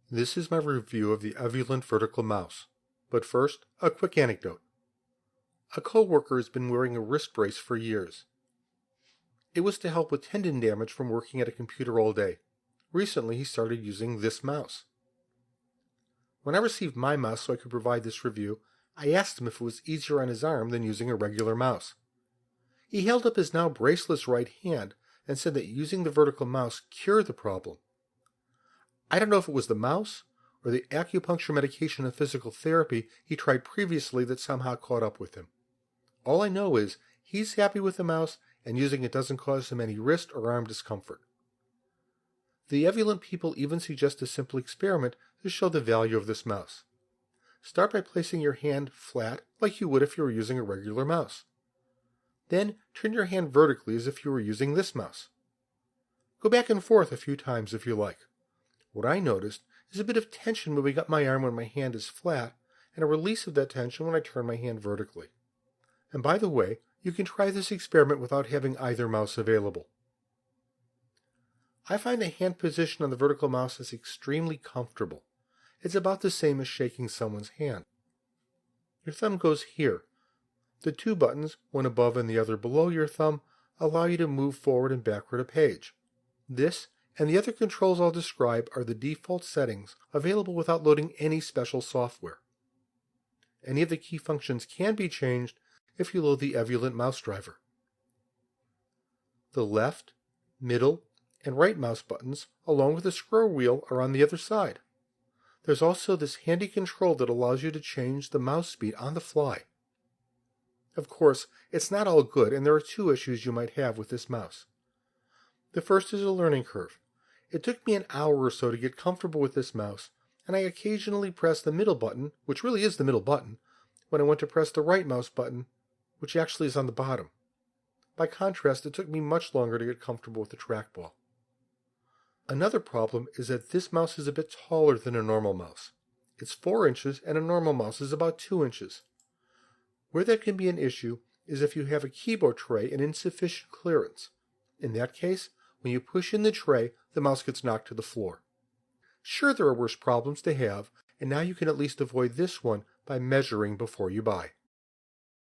This is my review of the Evoluent vertical mouse. But first, a quick anecdote. A coworker has been wearing a wrist brace for years. It was to help with tendon damage from working at a computer all day. Recently, he started using this mouse. When I received my mouse so I could provide this review, I asked him if it was easier on his arm than using a regular mouse. He held up his now braceless right hand and said that using the vertical mouse cured the problem. I don't know if it was the mouse or the acupuncture medication and physical therapy he tried previously that somehow caught up with him. All I know is he's happy with the mouse and using it doesn't cause him any wrist or arm discomfort. The Evoluent people even suggest a simple experiment to show the value of this mouse. Start by placing your hand flat like you would if you were using a regular mouse. Then turn your hand vertically as if you were using this mouse. Go back and forth a few times if you like. What I noticed is a bit of tension moving up my arm when my hand is flat, and a release of that tension when I turn my hand vertically. And by the way, you can try this experiment without having either mouse available. I find the hand position on the vertical mouse is extremely comfortable. It's about the same as shaking someone's hand. Your thumb goes here. The two buttons, one above and the other below your thumb, allow you to move forward and backward a page. This and the other controls I'll describe are the default settings available without loading any special software. Any of the key functions can be changed if you load the Evoluent mouse driver. The left, middle, and right mouse buttons, along with the scroll wheel, are on the other side. There's also this handy control that allows you to change the mouse speed on the fly. Of course, it's not all good, and there are two issues you might have with this mouse. The first is a learning curve. It took me an hour or so to get comfortable with this mouse, and I occasionally press the middle button, which really is the middle button, when I went to press the right mouse button, which actually is on the bottom. By contrast, it took me much longer to get comfortable with the trackball. Another problem is that this mouse is a bit taller than a normal mouse. It's 4 inches, and a normal mouse is about 2 inches. Where that can be an issue is if you have a keyboard tray and insufficient clearance. In that case, when you push in the tray, the mouse gets knocked to the floor. Sure, there are worse problems to have, and now you can at least avoid this one by measuring before you buy.